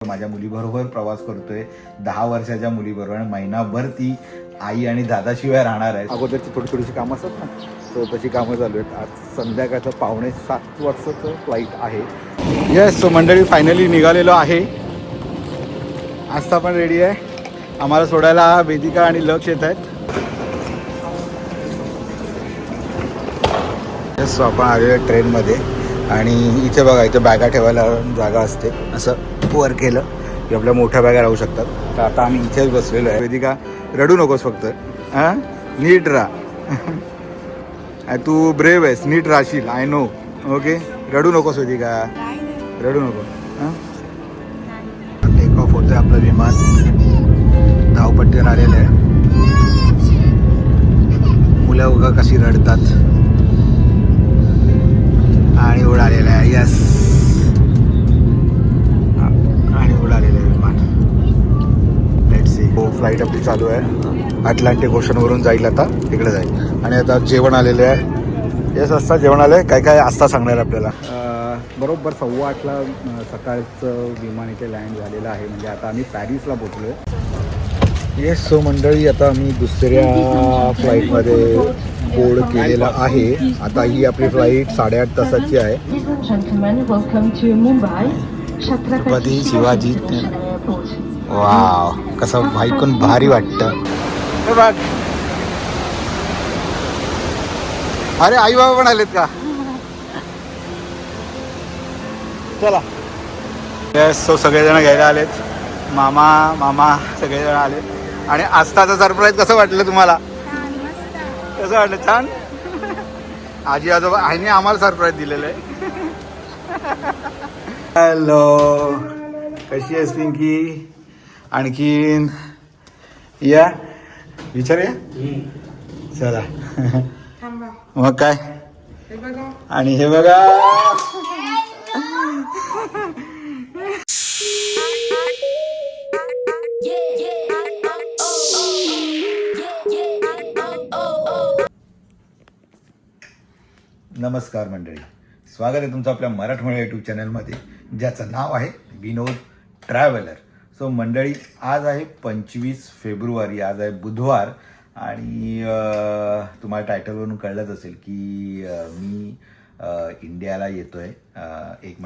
माझ्या मुलीबरोबर प्रवास करतोय, 10 वर्षाच्या मुलीबरोबर. आणि महिनाभर ती आई आणि दादाशिवाय राहणार आहे. अगोदरची थोडीशी कामं असतात ना, तर तशी कामं चालू आहेत. आज संध्याकाळचं 6:45 वाजताचं फ्लाईट आहे. येस, सो मंडळी फायनली निघालेलो आहे. आस्था पण रेडी आहे. आम्हाला सोडायला वेदिका आणि लक्ष येत आहेत. येस, सो आपण आलेलो आहे ट्रेनमध्ये. आणि इथे बघा, इथे बॅगा ठेवायला जागा असते. असं वर केलं की आपल्या मोठ्या बॅगा राहू शकतात. तर आता आम्ही इथेच बसलेलो आहे. वेदिका रडू नकोस, फक्त हां नीट राहा. तू ब्रेव आहेस, नीट राहशील. I know. ओके, रडू नकोस वेदिका, रडू नको. हां, टेक ऑफ होतं आपलं विमान. धावपट्टीवर आलेलं आहे. मुलं उगा कशी रडतात. आणि उडालेलं आहे. यस, आणि उडालेलं आहे विमान. Let's see. हो, फ्लाईट आपली चालू आहे. अटलांटिक ओशनवरून जाईल, आता तिकडे जाईल. आणि आता जेवण आलेलं आहे. येस, आस्था जेवण आलं आहे. काय काय आस्था सांगणार आपल्याला. बरोबर 8:15ला सकाळचं विमान इथे लँड झालेलं आहे. म्हणजे आता आम्ही पॅरिसला पोचलो आहे. येस, सो मंडळी आता आम्ही दुसऱ्या फ्लाईटमध्ये बोर्ड केलेला आहे. आता ही आपली फ्लाईट 8.5 तासाची आहे. छत्रपती शिवाजी. वाव, कसं ऐकून भारी वाटतं. अरे आई बाबा पण आलेत का? चला. येस, सो सगळेजण घ्यायला आलेत. मामा सगळेजण आलेत. आणि आस्थाचं सरप्राईज कसं वाटलं तुम्हाला? कसं वाटलं? छान. आजी आजोबा आईने आम्हाला सरप्राईज दिलेलं आहे. हॅलो, कशी आहेस पिंकी? आणखीन या विचारूया. चला. मग काय? आणि हे बघा, नमस्कार मंडळी, स्वागत आहे तुमचं आपल्या मराठमोळ्या यूट्यूब चॅनलमध्ये, ज्याचं नाव आहे विनोद ट्रॅव्हलर. सो मंडळी, आज आहे 25 फेब्रुवारी, आज आहे बुधवार. आणि तुम्हाला टायटलवरून कळलंच असेल की मी इंडियाला येतो आहे. एक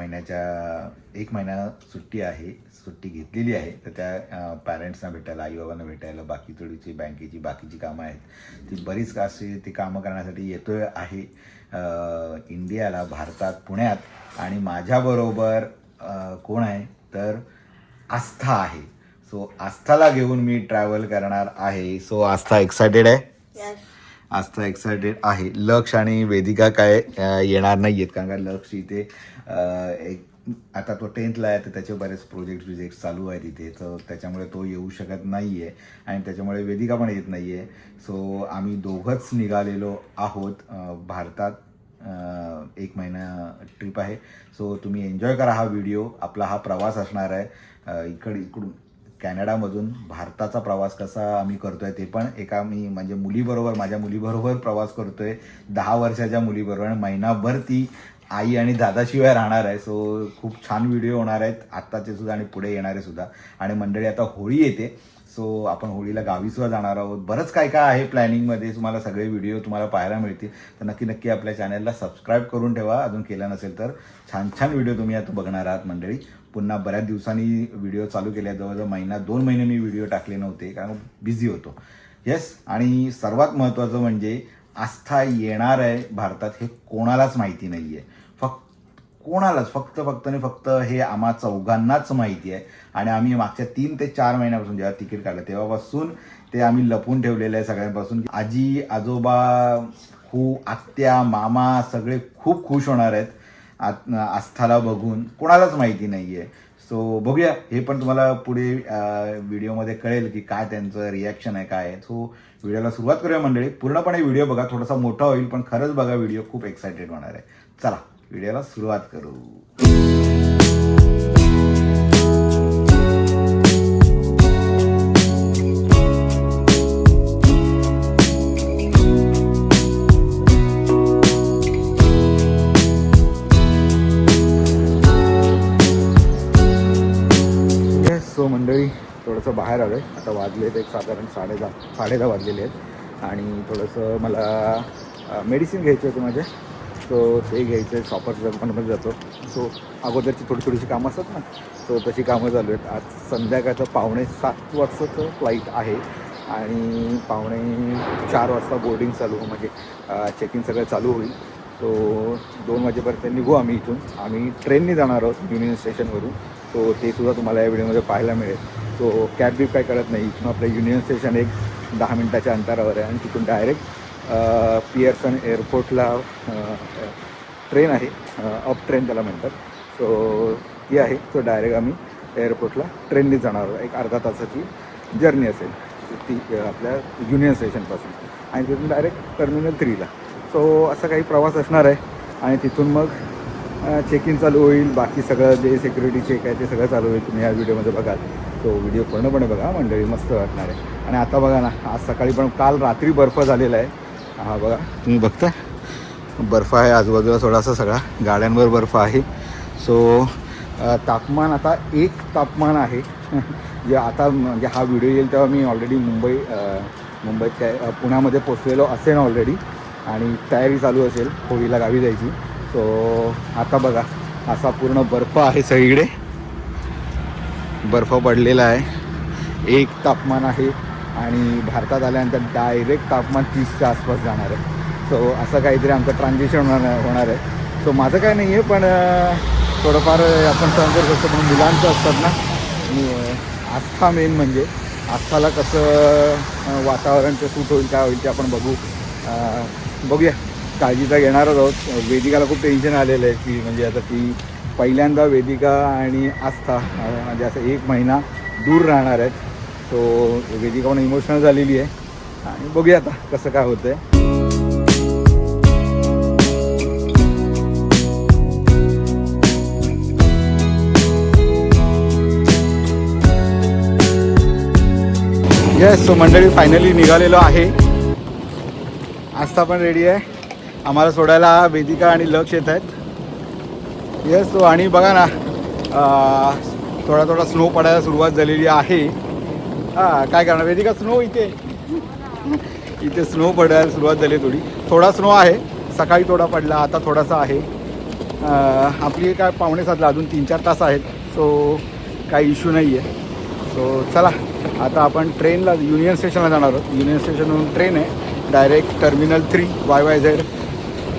महिना सुट्टी आहे, सुट्टी घेतलेली आहे. तर त्या पॅरेंट्सना भेटायला, आईबाबांना भेटायला, बाकी थोडीची बँकेची बाकीची कामं आहेत, ती बरीच अशी ती कामं करण्यासाठी येतो आहे इंडियाला, भारतात, पुण्यात. आणि माझ्याबरोबर कोण आहे तर आस्था आहे. सो आस्थाला घेऊन मी ट्रॅव्हल करणार आहे. सो आस्था एक्सायटेड आहे? आस्था एक्सायटेड आहे. लक्ष आणि वेदिका काय येणार नाही आहेत, कारण का लक्ष इथे आता तो 10thला आहे, तर त्याचे बरेच प्रोजेक्ट चालू आहेत इथे, तर त्याच्यामुळे तो येऊ शकत नाही आहे. आणि त्याच्यामुळे वेदिका पण येत नाही आहे. सो आम्ही दोघंच निघालेलो आहोत भारतात. 1 महिना ट्रिप आहे. सो तुम्ही एन्जॉय करा हा व्हिडिओ. आपला हा प्रवास असणार आहे इकडून कॅनडामधून भारताचा प्रवास कसा आम्ही करतोय ते पण. मी म्हणजे माझ्या मुलीबरोबर प्रवास करतोय, 10 वर्षाच्या मुलीबरोबर. आणि महिनाभर ती आई आणि दादाशिवाय राहणार आहे. सो खूप छान व्हिडिओ होणार आहेत आत्ताचे सुद्धा आणि पुढे येणारे सुद्धा. आणि मंडळी, आता होळी येते. सो आपण होळीला गावीसुद्धा जाणार आहोत. बरंच काय काय आहे प्लॅनिंगमध्ये. तुम्हाला सगळे व्हिडिओ तुम्हाला पाहायला मिळतील. तर नक्की आपल्या चॅनलला सबस्क्राईब करून ठेवा, अजून केलं नसेल तर. छान व्हिडिओ तुम्ही आता बघणार आहात मंडळी. पुन्हा बऱ्याच दिवसांनी व्हिडिओ चालू केले. जवळजवळ 2 महिने मी व्हिडिओ टाकले नव्हते, कारण बिझी होतो. येस, आणि सर्वात महत्त्वाचं म्हणजे आस्था येणार आहे भारतात हे कोणालाच माहिती नाही आहे. फक्त हे आम्हा चौघांनाच माहिती आहे. आणि आम्ही मागच्या 3 ते 4 महिन्यापासून जेव्हा तिकीट काढलं तेव्हापासून ते आम्ही लपून ठेवलेलं आहे सगळ्यांपासून. आजी आजोबा, आत्या, मामा सगळे खूप खुश होणार आहेत आस्थाला बघून. कोणालाच माहिती नाही आहे. सो बघूया, हे पण तुम्हाला पुढे व्हिडिओमध्ये कळेल की काय त्यांचं रिॲक्शन आहे, काय आहे. सो व्हिडिओला सुरुवात करूया मंडळी. पूर्णपणे व्हिडिओ बघा, थोडासा मोठा होईल पण खरंच बघा व्हिडिओ, खूप एक्सायटेड होणार आहे. चला व्हिडिओला सुरुवात करू. सो मंडळी थोडंसं बाहेर आलो आहे. आता वाजलेत एक साधारण 10:30 वाजलेले आहेत आणि थोडंसं मला मेडिसिन घ्यायची होती माझे. सो ते घ्यायचं आहे. शॉपर्सच्या दुकानामध्ये जातो. सो अगोदरची थोडीशी कामं असतात ना, सो तशी कामं चालू आहेत. आज संध्याकाळचं 6:45 वाजताचं फ्लाईट आहे आणि 3:45 वाजता बोर्डिंग चालू म्हणजे चेक इन सगळं चालू होईल. सो 2 वाजेपर्यंत निघू आम्ही इथून. आम्ही ट्रेनने जाणार आहोत युनियन स्टेशनवरून. सो ते सुद्धा तुम्हाला या व्हिडिओमध्ये पाहायला मिळेल. सो कॅब बी काय करत नाही. इथून आपलं युनियन स्टेशन एक 10 मिनटाच्या अंतरावर आहे आणि तिथून डायरेक्ट पियर्सन एअरपोर्टला ट्रेन आहे. अप ट्रेन त्याला म्हणतात. सो ती आहे. सो डायरेक्ट आम्ही एअरपोर्टला ट्रेनने जाणार आहोत. एक अर्धा तासाची जर्नी असेल ती आपल्या युनियन स्टेशनपासून आणि तिथून डायरेक्ट टर्मिनल 3ला. सो असा काही प्रवास असणार आहे आणि तिथून मग चेक इन चालू होईल. बाकी सगळं जे सिक्युरिटी चेक आहे ते सगळं चालू होईल. तुम्ही या व्हिडिओमध्ये बघाल. तो व्हिडिओ पूर्णपणे बघा मंडळी, मस्त वाटणार आहे. आणि आता बघा ना, आज सकाळी पण काल रात्री बर्फ झालेला आहे. हा बघा तुम्ही बघता बर्फ आहे आजूबाजूला थोडासा, सगळा गाड्यांवर बर्फ आहे. सो तापमान आता 1 तापमान आहे. जे आता म्हणजे हा व्हिडिओ येईल तेव्हा मी ऑलरेडी मुंबईत काय पुण्यामध्ये पोचलेलो असेल ऑलरेडी आणि तयारी चालू असेल होळीला गावी जायची. सो आता बघा असा पूर्ण बर्फ आहे सगळीकडे. बर्फ पडलेला आहे. 1 तापमान आहे आणि भारतात आल्यानंतर डायरेक्ट तापमान 30च्या आसपास जाणार आहे. सो असं काहीतरी आमचं ट्रान्झिशन होणार आहे. सो माझं काय नाही आहे, पण थोडंफार आपण सहन करू शकतो. पण मुलांचं असतात ना, आस्था मेन म्हणजे आस्थाला कसं वातावरण ते सूट होईल, काय होईल ते आपण बघूया. काळजी तर घेणारच आहोत. वेदिकाला खूप टेन्शन आलेलं आहे की म्हणजे आता ती पहिल्यांदा वेदिका आणि आस्था म्हणजे असं 1 महिना दूर राहणार आहेत. सो वेदिका पण इमोशनल झालेली आहे आणि बघूया आता कसं काय होतं आहे. येस, सो मंडळी फायनली निघालेलो आहे. आस्था पण रेडी आहे. आम्हाला सोडायला वेदिका आणि लक्ष येत आहेत. येस, सो आणि बघा ना थोडा स्नो पडायला सुरुवात झालेली आहे. काय करणार वेदिका, स्नो इथे स्नो पडायला सुरुवात झाली. थोडा स्नो आहे. सकाळी थोडा पडला, आता थोडासा आहे. आपली काय 6:45 अजून 3-4 तास आहेत. सो काही इश्यू नाही आहे. सो चला आता आपण ट्रेनला युनियन स्टेशनला जाणार आहोत. युनियन स्टेशनवरून ट्रेन आहे डायरेक्ट टर्मिनल 3 YYZ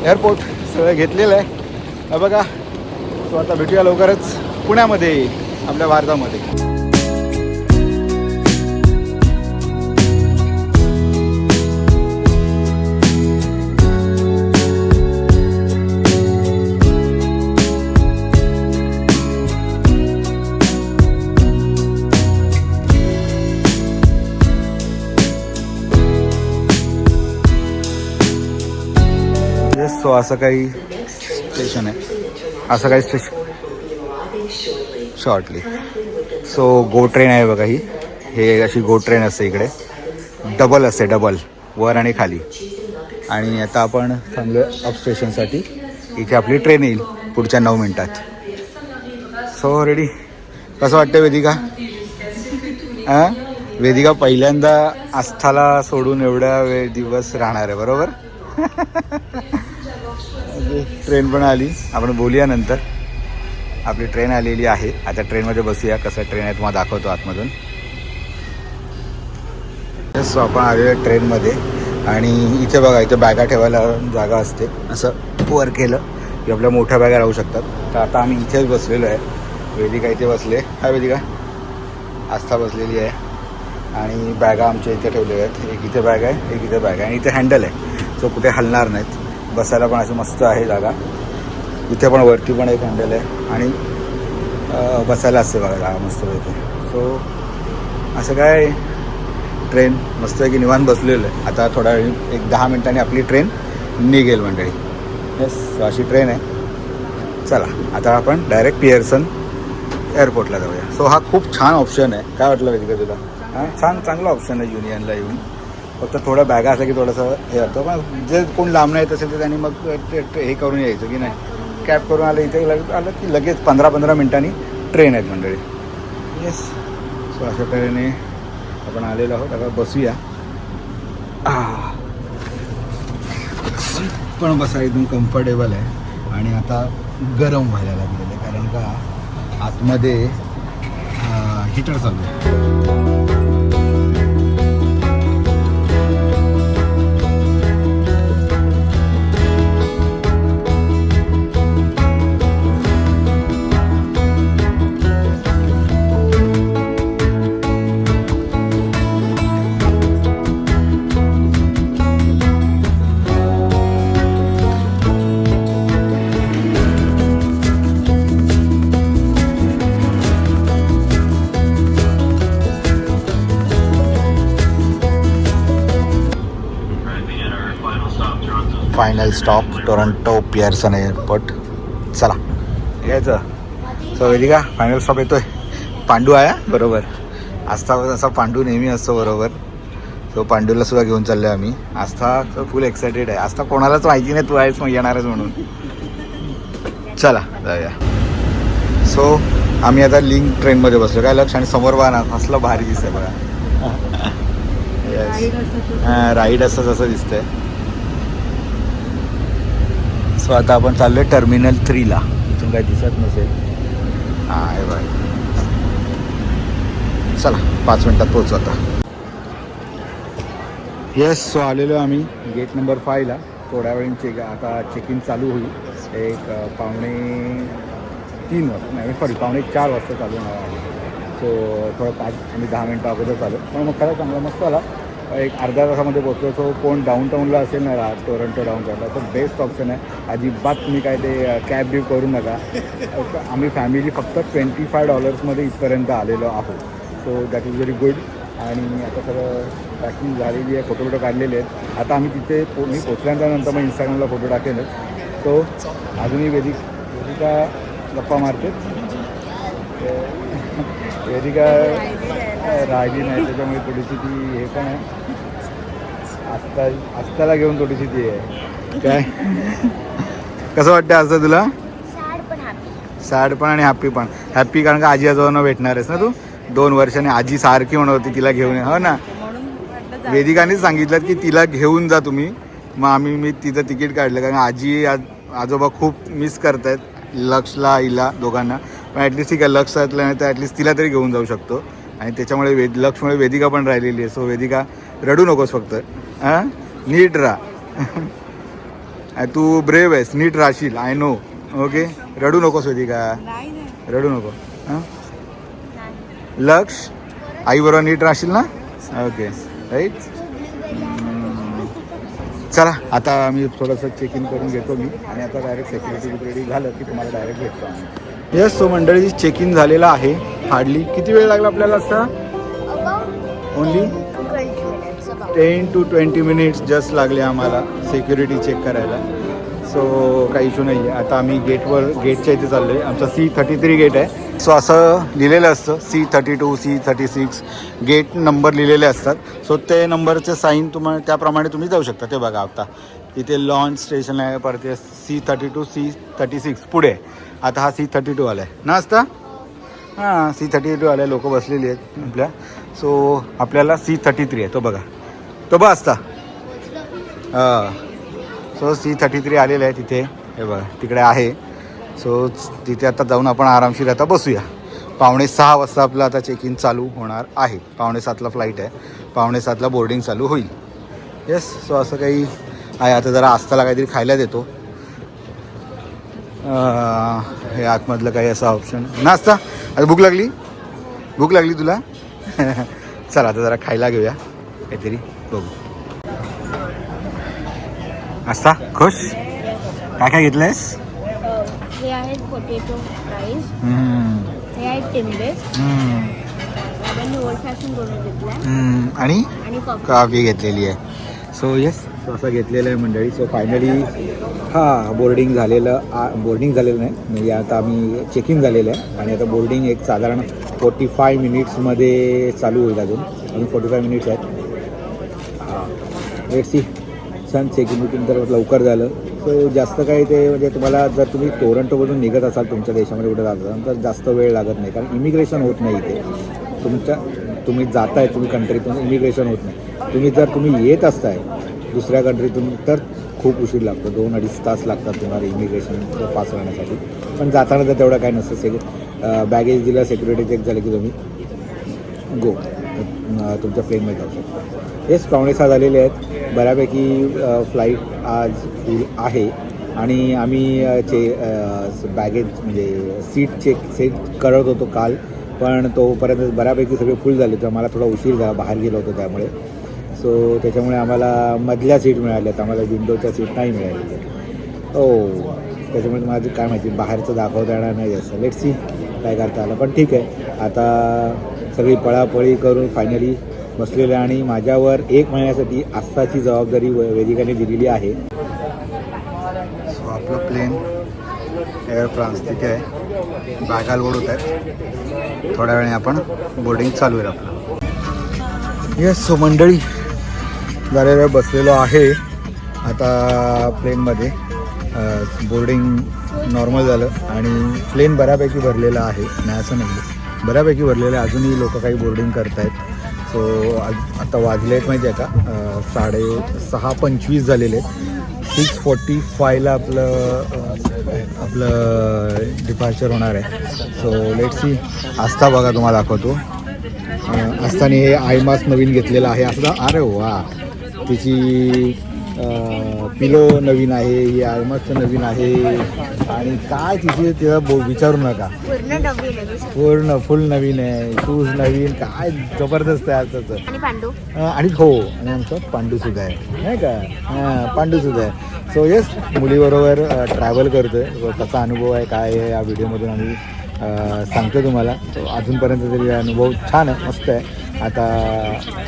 एअरपोर्ट. सगळं घेतलेलं आहे बघा. सो आता भेटूया लवकरच पुण्यामध्ये आपल्या भारतामध्ये. सो असं काही स्टेशन आहे, शॉर्टली. सो गो ट्रेन आहे बघा ही. हे अशी गो ट्रेन असते इकडे. डबल असते, डबल वर आणि खाली. आणि आता आपण थांबलो अप स्टेशनसाठी. इथे आपली ट्रेन येईल पुढच्या 9 मिनटात. So ready. कसं वाटतं वेदिका? वेदिका पहिल्यांदा आस्थाला सोडून एवढ्या दिवस राहणार आहे बरोबर. ट्रेन पण आली, आपण बोलूया नंतर. आपली ट्रेन आलेली आहे. आता ट्रेनमध्ये बसूया. कसं ट्रेन आहे तुम्हाला दाखवतो आतमधून. सो आपण आलेलो आहे ट्रेनमध्ये आणि इथे बघा, इथे बॅगा ठेवायला जागा असते. असं वर केलं की आपल्या मोठ्या बॅगा राहू शकतात. तर आता आम्ही इथेच बसलेलो आहे. वेदिका इथे बसले. हा वेदिका, आस्था बसलेली आहे आणि बॅगा आमच्या इथे ठेवलेल्या आहेत. एक इथे बॅग आहे, एक इथे बॅग आहे आणि इथे हँडल आहे. सो कुठे हलणार नाहीत. बसायला पण अशी मस्त आहे जागा. इथे पण वरती पण एक हँडल आहे आणि बसायला असते बघा जागा मस्त इथे. सो असं काय ट्रेन मस्त आहे की निवांत बसलेलं आहे. आता थोड्या वेळ एक 10 मिनिटांनी आपली ट्रेन निघेल मंडळी. येस, अशी ट्रेन आहे. चला आता आपण डायरेक्ट पियर्सन एअरपोर्टला जाऊया. सो हा खूप छान ऑप्शन आहे. काय वाटलं वेदिका तुला? चांगला ऑप्शन आहे युनियनला येऊन. फक्त थोड्या बॅगा असल्या की थोडंसं हे होतं. पण जे कोण लांब नाही असेल तर त्यांनी मग हे करून यायचं की नाही, कॅब करून आलं इथे आलं की लगेच 15-15 मिनिटांनी ट्रेन आहेत मंडळी. येस, सो अशा तऱ्हेने आपण आलेलो आहोत. आता बसूया. पण बसा एकदम कम्फर्टेबल आहे. आणि आता गरम व्हायला लागलेलं आहे कारण का आतमध्ये हीटर चालू आहे. Final stop Toronto Pearson airport. चला यायचं. सो वेदिका फायनल स्टॉप येतोय. पांडू आहे बरोबर. आस्था असा पांडू नेहमी असतो बरोबर. सो पांडूला सुद्धा घेऊन चाललो आम्ही. आस्था फुल एक्सायटेड आहे. आस्था कोणालाच माहिती नाही तू आहेस मग येणारच म्हणून. चला जाऊया. सो आम्ही आता लिंक ट्रेनमध्ये बसलो. काय लक्ष आणि समोर बघा ना असलं भारी दिसतंय बघा. हां राईड असं जसं दिसतंय. सो आता आपण चाललो आहे टर्मिनल 3ला. इथून काही दिसत नसेल. हां हे बाय. चला 5 मिनटात पोहोचू आता. येस. सो आलेलो आम्ही गेट नंबर 5ला. थोड्या वेळी आता चेक इन चालू होईल. एक 3:45 वाजता नाही सॉरी 3:45 वाजता चालू होणार आहे. सो थोडं 5 आणि 10 मिनटं अगोदर चालू. पण मग खरं चांगला मस्त आला. एक अर्ध्या तासामध्ये पोहोचलो. सो कोण डाऊनटाऊनला असेल ना टोरंटो डाऊनटाऊनला तर बेस्ट ऑप्शन आहे. अजिबात तुम्ही काय ते कॅब बिव करू नका. आम्ही फॅमिली फक्त $25 इथपर्यंत आलेलो आहोत. So that is very good. आणि आता सगळं पॅकिंग झालेली आहे. फोटो काढलेले आहेत. आता आम्ही तिथे मी पोचल्यानंतर मग इंस्टाग्रामला फोटो टाकेलच. सो अजूनही वेदिका गप्पा मारते. वेदिका राहिली नाही त्याच्यामुळे थोडीशी ती हे पण आहे. आस्थाला घेऊन थोडीशी ती आहे. काय कसं वाटतं आस्था तुला? सॅड पण आणि हॅप्पी पण. हॅप्पी कारण का आजी आजोबांना भेटणार आहेस ना तू. 2 वर्षांनी आजी सारखी म्हणत होती तिला घेऊन हो ना. वेदिकानेच सांगितलं की तिला घेऊन जा तुम्ही. मग मी तिथं तिकीट काढलं कारण आजी आजोबा खूप मिस करतायत लक्षला हिला दोघांना. पण ॲटलिस्ट ठीक आहे लक्ष असलं नाही तर ॲटलिस्ट तिला तरी घेऊन जाऊ शकतो. आणि त्याच्यामुळे लक्षमुळे वेदिका पण राहिलेली आहे. सो वेदिका रडू नकोस फक्त. हां नीट राहा. तू ब्रेव आहेस. नीट राहशील. I know. ओके रडू नकोस वेदिका. रडू नको. हां लक्ष आईबरोबर नीट राहशील ना. Okay right. चला आता आम्ही थोडंसं चेक इन करून घेतो मी. आणि आता डायरेक्ट सेक्युरिटी रेडी झालं की तुम्हाला डायरेक्ट भेटतो आम्ही. येस. सो मंडळी चेक इन झालेला आहे. हार्डली किती वेळ लागला आपल्याला असता? ओनली 10 to 20 मिनिट्स जस्ट लागले आम्हाला सिक्युरिटी चेक करायला. सो काही इश्यू नाही आहे. आता आम्ही गेटच्या इथे चाललो आहे. आमचा C33 गेट आहे. सो असं लिहिलेलं असतं C32 C36 गेट नंबर लिहिलेले असतात. सो ते नंबरचे साईन तुम्हाला त्याप्रमाणे तुम्ही जाऊ शकता. ते बघा आता इथे लॉन्च स्टेशन आहे. परत C32 C36 पुढे. आता हा C32 आला आहे ना असता. हां C32 आला. लोक बसलेली आहेत आपल्या. सो आपल्याला C33 आहे. तो बघा तो बघ असता. हां सो C33 आलेलं आहे तिथे. हे बघा तिकडे आहे. सो तिथे आता जाऊन आपण आरामशीर आता बसूया. 5:45 वाजता आपलं आता चेक इन चालू होणार आहे. 6:45ला फ्लाईट आहे. 6:45ला बोर्डिंग चालू होईल. येस. सो असं काही आहे. आता जरा आस्थाला काहीतरी खायला देतो. हे आतमधलं काही असा ऑप्शन नाश्ता. आता भूक लागली तुला. चला आता जरा खायला घेऊया काहीतरी. बघू आस्था खुश. काय घेतलंयस? हे आहेत पोटॅटो फ्राईज. हे आहेत टिंबे. ओल्ड फॅशन घेतलाय आणि कॉफी घेतलेली आहे. सो येस असं घेतलेलं आहे मंडळी. सो फायनली बोर्डिंग झालेलं नाही म्हणजे आता आम्ही चेक इन झालेलं आहे. आणि आता बोर्डिंग एक साधारण 45 मिनिट्समध्ये चालू होईल. अजून 45 मिनिट्स आहेत. Let's see. छान चेक इन तर लवकर झालं. सो जास्त काही ते म्हणजे तुम्हाला जर तुम्ही टोरंटोमधून निघत असाल तुमच्या देशामध्ये कुठे जात असाल तर जास्त वेळ लागत नाही कारण इमिग्रेशन होत नाही इथे. तुम्ही जाताय तुम्ही कंट्रीतून इमिग्रेशन होत नाही. तुम्ही येत असताय दुसऱ्या कंट्रीतून तर खूप उशीर लागतो, 2-2.5 तास लागतात तुम्हाला इमिग्रेशन पास होण्यासाठी. पण जाताना तर तेवढं काय नसतं. बॅगेज दिलं, सिक्युरिटी चेक झालं की तुम्ही गो तुमच्या प्लेनमध्ये जाऊ शकता. हेच 5:45 झालेले आहेत. बऱ्यापैकी फ्लाईट आज फुल आहे आणि आम्ही बॅगेज म्हणजे सीट करत होतो काल, पण तोपर्यंत बऱ्यापैकी सगळे फुल झाले. तर मला थोडा उशीर झाला, बाहेर गेलो होतो त्यामुळे. सो त्याच्यामुळे आम्हाला मधल्या सीट मिळाल्यात, आम्हाला विंडोच्या सीट नाही मिळालेल्या. त्याच्यामुळे माझं काय माहिती बाहेरचं दाखवता येणार नाही जास्त. लेट्स सी काय करता आलं. पण ठीक आहे, आता सगळी पळापळी करून फायनली बसलेलं आहे आणि माझ्यावर 1 महिन्यासाठी आस्थाची जबाबदारी वेदिकाने दिलेली आहे. सो आपलं प्लेन एअर फ्रान्स तिथे आहे, बॅगा लोड होत आहेत. थोड्या वेळाने आपण बोर्डिंग चालू आहे आपलं. येस, सो मंडळी झालेलं बसलेलो आहे आता प्लेनमध्ये. बोर्डिंग नॉर्मल झालं आणि प्लेन बऱ्यापैकी भरलेलं आहे, नाही असं नाही, बऱ्यापैकी भरलेलं आहे. अजूनही लोक काही बोर्डिंग करत आहेत. सो आता वाजले आहेत माहिती आहे का, 6:25 झालेले आहेत. 6:45ला आपलं डिपार्चर होणार आहे. So let's see. आस्था बघा तुम्हाला दाखवतो. आस्थाने हे आयमास नवीन घेतलेलं आहे. आस्था, अरे वा, तिची पिलो नवीन आहे, ही आयमासचं नवीन आहे आणि काय तिला विचारू नका, पूर्ण फुल नवीन आहे. शूज नवीन, काय जबरदस्त आहे आजचं. आणि हो, आणि आमचं पांडूसुद्धा आहे नाही का, पांडूसुद्धा आहे. सो येस, मुलीबरोबर ट्रॅव्हल करतो आहे. कसा अनुभव आहे काय आहे या व्हिडिओमधून आम्ही सांगतो तुम्हाला. तो अजूनपर्यंत तरी अनुभव छान आहे, मस्त आहे. आता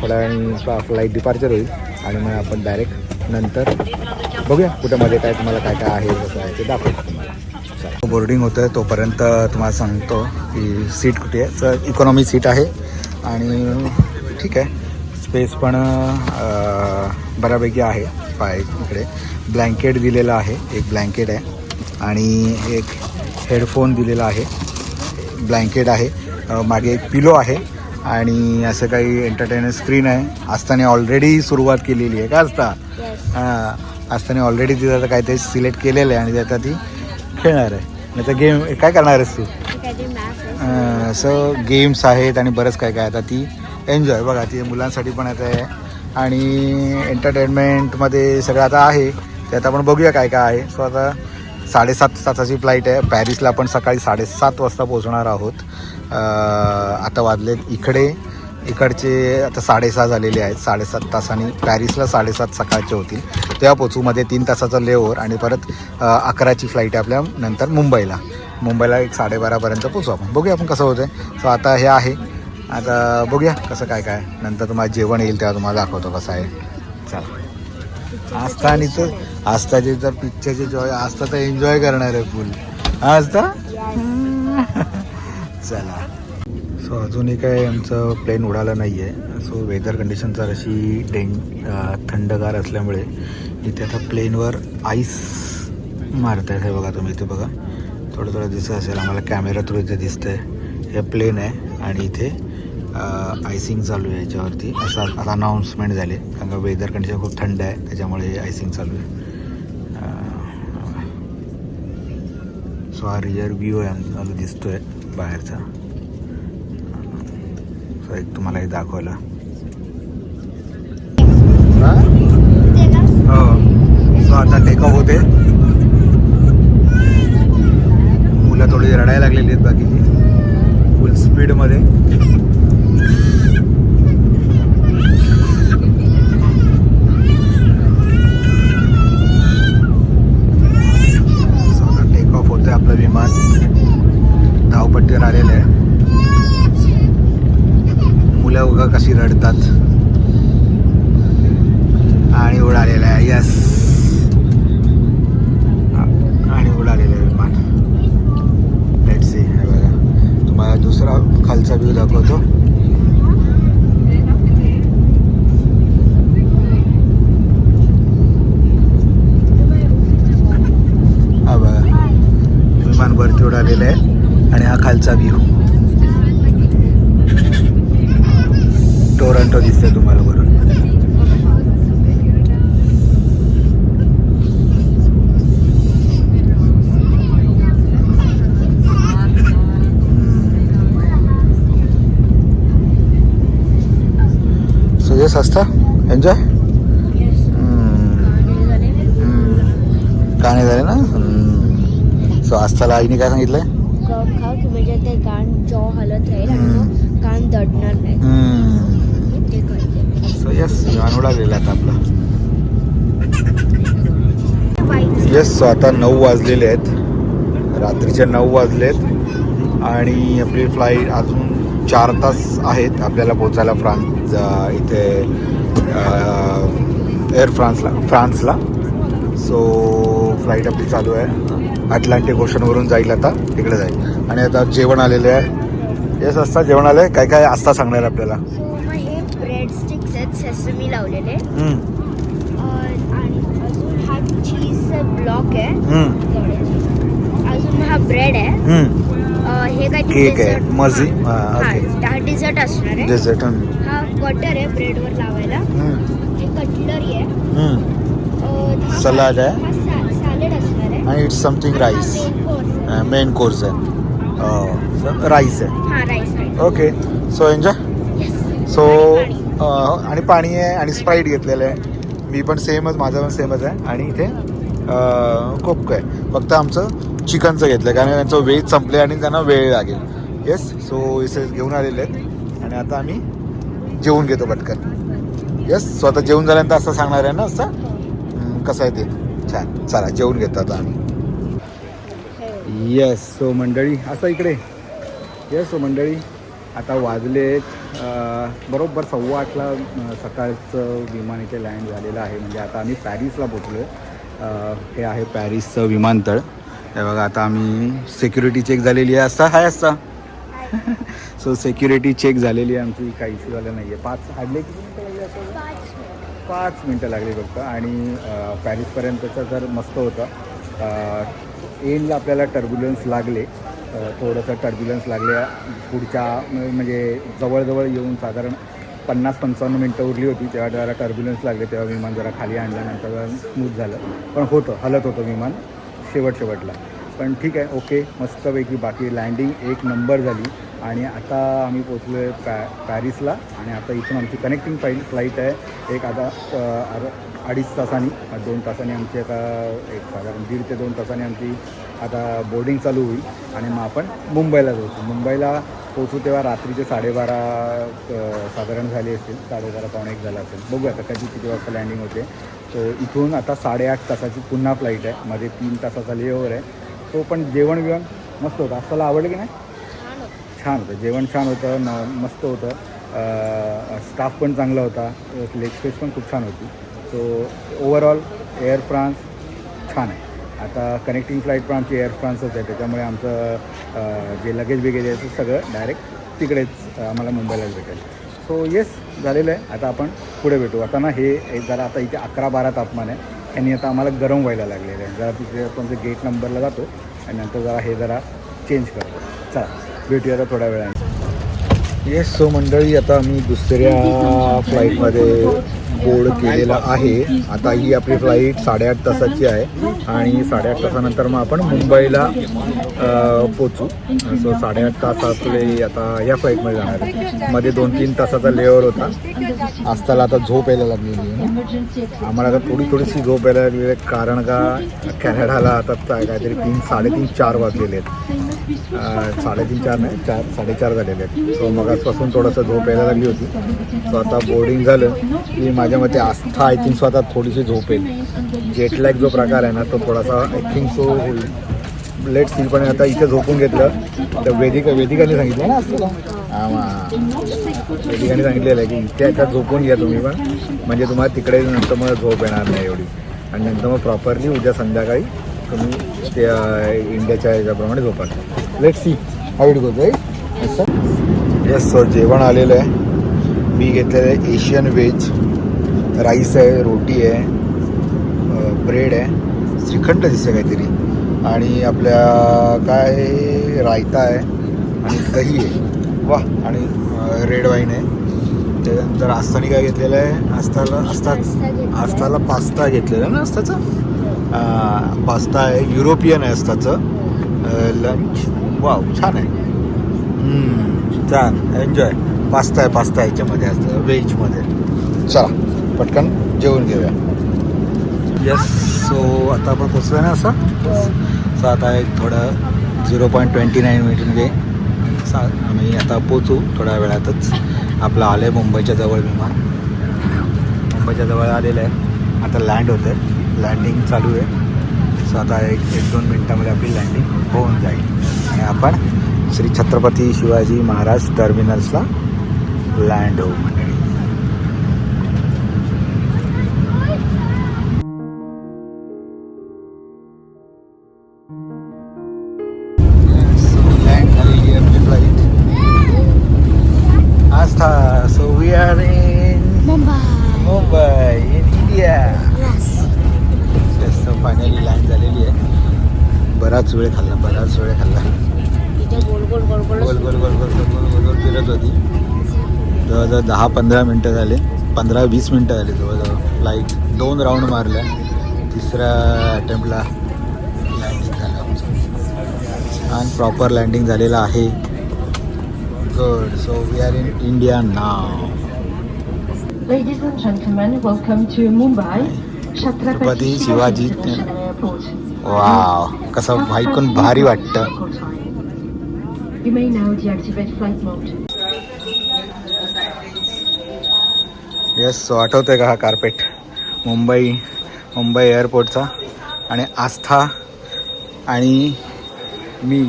थोड्या वेळाने फ्लाईट डिपार्चर होईल आणि मग आपण डायरेक्ट नंतर बघूया कुठं मध्ये काय तुम्हाला काय काय आहे कसं आहे ते दाखवतो तुम्हाला. बोर्डिंग होतं आहे तोपर्यंत तुम्हाला सांगतो की सीट कुठे आहे. तर इकॉनॉमी सीट आहे आणि ठीक आहे, स्पेस पण बऱ्यापैकी आहे. इकडे ब्लँकेट दिलेलं आहे, एक ब्लँकेट आहे आणि एक हेडफोन दिलेला आहे, ब्लँकेट आहे, मागे एक पिलो आहे आणि असं काही एंटरटेनमेंट स्क्रीन आहे. आस्थाने ऑलरेडी सुरुवात केलेली आहे का आस्था? हां, आस्थाने ऑलरेडी तिथं काहीतरी सिलेक्ट केलेलं आहे आणि त्यात ती खेळणार आहे. नाही तर गेम काय करणार आहेस तू? असं गेम्स आहेत आणि बरंच काय काय. आता ती एन्जॉय बघा, ती मुलांसाठी पण आता आहे आणि एंटरटेनमेंटमध्ये सगळं आता आहे. त्यात आपण बघूया काय काय आहे. सो आता 7:30 तासाची फ्लाईट आहे. पॅरिसला आपण सकाळी 7:30 वाजता पोहोचणार आहोत. आता वाजलेत इकडचे आता 6:30 झालेले आहेत. 7:30 तासांनी पॅरिसला 7:30 सकाळचे होतील, तेव्हा पोचू. मध्ये 3 तासाचा लेओव्हर आणि परत 11ची फ्लाईट आहे आपल्या नंतर मुंबईला एक 12:30पर्यंत पोचू आपण. बघूया आपण कसं होतं आहे. सो आता हे आहे, आता बघूया कसं काय काय. नंतर तुम्हाला जेवण येईल तेव्हा तुम्हाला दाखवतो कसं आहे. चला, आस्था आणि तर आस्थाचे तर पिक्चरचे जॉय, आस्था तर एन्जॉय करणार आहे फुल. आस्था चला. सो अजूनही काय आमचं प्लेन उडालं नाही आहे. सो वेदर कंडिशन तर अशी थंडगार असल्यामुळे इथे आता प्लेनवर आईस मारत आहे. हे बघा तुम्ही, इथे बघा थोडं थोडं दिसत असेल आम्हाला कॅमेरा थ्रू इथे दिसतं आहे. हे प्लेन आहे आणि इथे आयसिंग चालू आहे याच्यावरती, असं आता अनाऊन्समेंट झाले. कारण का वेदर कंडिशन खूप थंड आहे त्याच्यामुळे आयसिंग चालू आहे. सो हा रिअर व्ह्यू आहे आम्हाला दिसतो आहे बाहेरचा. सो एक तुम्हाला हे दाखवला. हो, सो आता टेकऑफ होते. मुलं थोडी रडायला लागलेली आहेत बाकीची, फुल स्पीडमध्ये. आपलं विमान धावपट्टीवर आलेलं आहे. मुलं उगा कशी रडतात आणि उडालेलं आहे. यस, आणि उडालेलं आहे विमान. Let's see. हे बघा तुम्हाला दुसरा खालचा व्ह्यू दाखवतो. हा बघा विमान वरती उडालेलं आहे आणि हा खालचा व्ह्यू. मोठं दिसतंय तुम्हाला वरून. सो येस असता एन्जॉय. गाणे झाले ना. सो आस्थाला आईने काय सांगितलंय? खा की म्हणजे ते कान जॉ हलत राहील आणि मग कान दडणार नाही ते करते. सो येस गाणं लागलेलं आता आपलं. येस. सो आता 9 वाजलेले आहेत, रात्रीचे 9 वाजलेत आणि आपली फ्लाईट अजून 4 तास आहेत आपल्याला पोचायला फ्रान्स इथे एअर फ्रान्सला. सो फ्लाईट आपली चालू आहे, अटलांटिक ओशनवरून जाईल, आता तिकडे जाईल. आणि आता जेवण आलेले आहे. येस असता जेवण आलं आहे. काय काय असता सांगणार आपल्याला? सो मग हे ब्रेड स्टिक्स आहेत, सेसमी लावलेले आणि अजून हा चीजचा ब्लॉक आहे. अजून हा ब्रेड आहे. हे काय केक आहे मझी. हा डिझर्ट असणार आहे. डेझर्ट. हा बटर आहे ब्रेडवर लावायला. हे कटलरी आहे. सलाड आहे. हा सॅलड असणार आहे. आणि it's something rice. Main course आहे. राईस आहे. हा राईस आहे. ओके. So enjoy. सो आणि पाणी आहे आणि स्प्राईट घेतलेलं आहे. मी पण सेमच, माझं पण सेमच आहे. आणि इथे कोक आहे. फक्त आमचं चिकनचं घेतलं कारण त्यांचं वेज संपले आणि त्यांना वेळ लागेल. येस. सो इथे घेऊन आलेले आहेत आणि आता आम्ही जेवून घेतो पटकन. येस. सो आता जेवून झाल्यानंतर असं सांगणार आहे ना असं कसं आहे ते. छान. चला जेवून घेतो आता आम्ही. येस. सो मंडळी असं इकडे. येस. सो मंडळी आता वाजलेत बरोबर 8:15ला सकाळचं विमान इथे लँड झालेलं आहे. म्हणजे आता आम्ही पॅरिसला पोचलो आहे. हे आहे पॅरिसचं विमानतळ. हे बघा आता आम्ही सिक्युरिटी चेक झालेली आहे. असता हाय असता. सो सिक्युरिटी चेक झालेली आहे आमची, काही इश्यू झालं नाही आहे. 5 मिनटं लागली फक्त. आणि पॅरिसपर्यंतचं तर मस्त होतं. एंडला आपल्याला टर्ब्युलन्स लागले, थोडंसं टर्ब्युलन्स लागले पुढच्या, म्हणजे जवळजवळ येऊन साधारण 50-55 मिनटं उरली होती तेव्हा जरा टर्ब्युलन्स लागले. तेव्हा विमान जरा खाली आणल्यानंतर जरा स्मूथ झालं. पण हलत होतं विमान शेवटला. पण ठीक आहे, ओके, मस्तपैकी. बाकी लँडिंग एक नंबर झाली. आणि आता आम्ही पोचलो आहे पॅरिसला. आणि आता इथून आमची कनेक्टिंग फ्लाईट आहे एक आता 2.5 तासांनी 2 तासांनी आमची आता एक साधारण 1.5 ते 2 तासांनी आमची आता बोर्डिंग चालू होईल. आणि मग आपण मुंबईला जाऊ. मुंबईला पोचू तेव्हा रात्रीचे 12:30 साधारण झाले असतील. 12:30 पावणे 1 झाला असेल. बघू आता किती वाजता लँडिंग होते. सो इथून आता 8.5 तासाची पुन्हा फ्लाईट आहे. मध्ये 3 तासाचा लेओव्हर आहे. तो पण जेवण मस्त होतं. आपल्याला आवडलं की नाही? छान होतं जेवण, छान होतं, मस्त होतं. स्टाफ पण चांगला होता. लेग स्पेस पण खूप छान होती. सो ओव्हरऑल एअर फ्रान्स छान आहे. आता कनेक्टिंग फ्लाईट पण आमची एअर फ्रान्सच आहे. त्याच्यामुळे आमचं जे लगेज बिगेज आहे ते सगळं डायरेक्ट तिकडेच आम्हाला मुंबईलाच भेटेल. सो येस झालेलं आहे. आता आपण पुढे भेटू. आता ना हे जरा आता इथे 11-12 तापमान आहे. यांनी आता आम्हाला गरम व्हायला लागलेलं आहे. जरा तिथे आपण गेट नंबरला जातो आणि नंतर जरा हे जरा चेंज करतो. चला भेटूया आता थोड्या वेळाने. येस. सो मंडळी आता आम्ही दुसऱ्या फ्लाईटमध्ये बोर्ड केलेला आहे. आता ही आपली फ्लाईट 8.5 तासाची आहे आणि 8.5 तासानंतर मग आपण मुंबईला पोचू. सो 8.5 तास आपले आता या फ्लाईटमध्ये जाणार आहे. मध्ये 2-3 तासाचा लेअर होता. आजताला आता झोप यायला लागलेली आहे. आम्हाला आता थोडीशी झोप यायला लागलेली आहे कारण का कॅनडाला आता काहीतरी 3-4 वाजलेले आहेत. 3:30-4 नाही, 4-4:30 झालेले आहेत. सो मग आजपासून थोडंसं झोप यायला लागली होती. सो आता बोर्डिंग झालं की माझ्या मते आस्था आय थिंक सो आता थोडीशी झोप येईल. जेटलॅग जो प्रकार आहे ना तो थोडासा आय थिंक सो होईल. Let see. पण आता इथे झोपून घेतलं तर वेदिकाने सांगितलं ना असं. वेदिकाने सांगितलेलं आहे की इथे आता झोपून घ्या तुम्ही पण, म्हणजे तुम्हाला तिकडे नंतर मग झोप येणार नाही एवढी. आणि नंतर मग प्रॉपरली उद्या संध्याकाळी तुम्ही त्या इंडियाच्या ह्याच्याप्रमाणे झोपाल. Let see how it goes right असं. येस. सो जेवण आलेलं आहे. मी घेतलेलं आहे एशियन व्हेज. राईस आहे, रोटी आहे, ब्रेड आहे, श्रीखंड दिसतं काहीतरी, आणि आपल्या काय रायता आहे आणि दही आहे. वा. आणि रेड वाईन आहे. त्याच्यानंतर आस्ताने काय घेतलेलं आहे, आस्ताला पास्ता घेतलेला आहे ना आस्ताचा. पास्ता आहे, युरोपियन आहे आस्ताचं लंच. वाव छान आहे. छान एन्जॉय. पास्ता आहे याच्यामध्ये असतं व्हेजमध्ये. चला पटकन जेवून घेऊया. यस. सो आता आपण पोचलो ना असं. सो आता एक थोडं 0.29 मिनिटमध्ये आम्ही आता पोचू थोड्या वेळातच. आपलं आलं आहे मुंबईच्या जवळ विमान. मुंबईच्या जवळ आलेलं आहे. आता लँड होतं आहे, लँडिंग चालू आहे. सो आता एक 2 मिनटामध्ये आपली लँडिंग होऊन जाईल आणि आपण श्री छत्रपती शिवाजी महाराज टर्मिनल्सला लँड होऊ. So we are in Mumbai in India. Yes. So finally land झालेली आहे. बराच वेळ खाल्ला. इथे गोल गोल गोल गोल गोल फिरत होती. जवळजवळ 10-15 मिनटं झाले, 15-20 मिनटं झाले जवळजवळ. फ्लाईट 2 राऊंड मारल्या. तिसऱ्या अटेम्प्टला लँडिंग झालं आमचं आणि प्रॉपर लँडिंग झालेलं आहे. Good. So we are in India now. Ladies and gentlemen, welcome to Mumbai, Chhatrapati Shivaji International Airport. Wow, कसं ऐकून भारी वाटतं. You may now deactivate flight mode. Yes. So आठवतोय का हा कार्पेट मुंबई एअरपोर्टचा. आणि आस्था आणि मी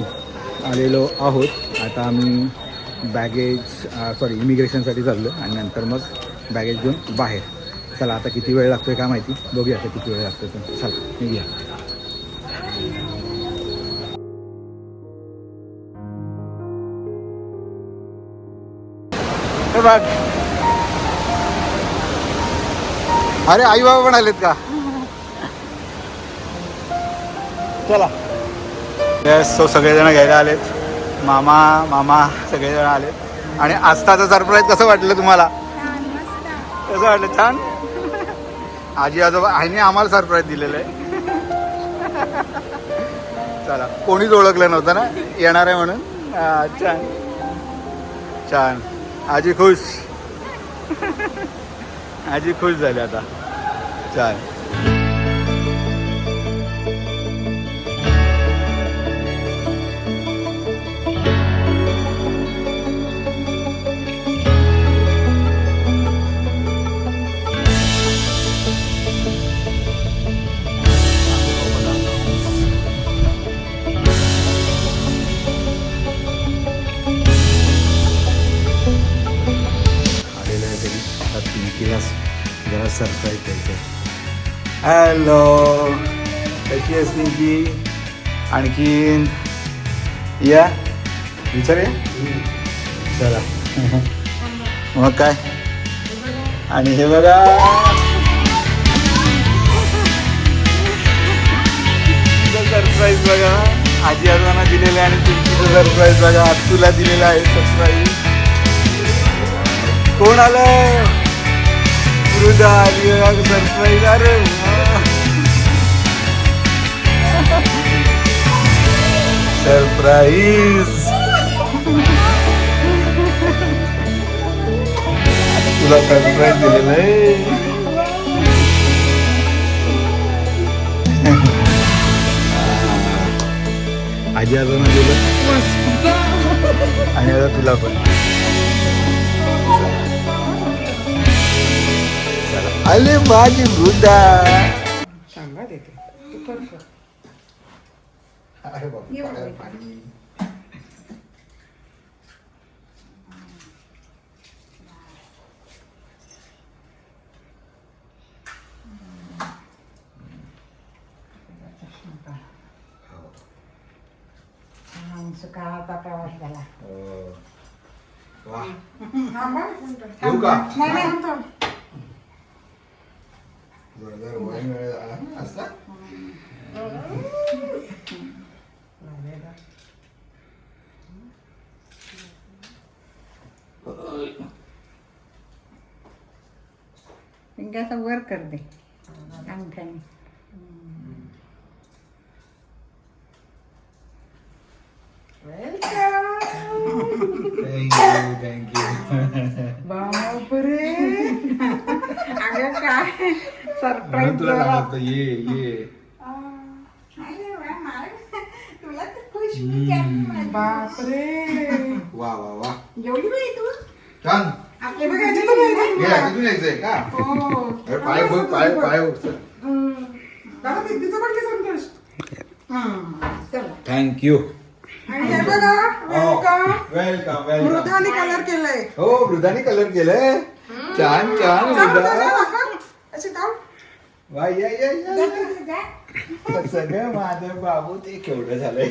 आलेलो आहोत. आता आम्ही इमिग्रेशनसाठी चाललो आणि नंतर मग बॅगेज घेऊन बाहेर. चला आता किती वेळ लागतोय काय माहिती, बघूया आता किती वेळ लागतोय. तर चला निघूया. बघ, अरे आई बाबा पण आलेत का? चला. येस. सो सगळेजण घ्यायला आलेत. मामा सगळेजण आलेत. आणि आस्थाचं सरप्राईज कसं वाटलं तुम्हाला? कसं वाटलं? छान. आजी आजोबा आईने आम्हाला सरप्राईज दिलेलं आहे. चला, कोणीच ओळखलं नव्हतं ना येणार आहे म्हणून. छान. आजी खुश झाली आता. छान. जरा सरप्राईज द्यायचं. हॅलो, कशी आहेस पिंकी? आणखीन या विचारूया. चला मग काय. आणि हे बघा, सरप्राईज बघा. आजी आजोबांना दिलेलं आहे आणि पिंकीचं सरप्राईज बघा. आज तुला दिलेलं आहे सरप्राईज. कोण आलं? रुदा आली सरप्राईज. अरे सरप्राईज. तुला सरप्राईज दिलेलं आहे. आजी आजोबांना दिलं आणि आता तुला पण. अरे माझी वृद्धा. सांगा देते तू कर. अरे बाबा. येऊ का? जोरदार वळण वेळ झाला असता. म्हणजे असं वर कर दे अंगठ्याने. थँक्यू बापरे अगं काय म्हणून सरप्राईज तुला सांगतो ये ये तुला तर खुश मी केली. बापरे वा वा वा जेवली बाई तू छान आपले बघ, याच्यातून यायचं. हे हातातून यायचंय का हो अरे पाय बघ पाय पाय दादा दीदीचं पण घे संतोष. चला थँक्यू आणि हे बघा वेलकम वेलकम वेलकम मृदाने कलर केलंय. हो मृदाने कलर केलंय छान छान मृदा अशी काम वा या या या सगळं माझं बाबू ते केवढं झालंय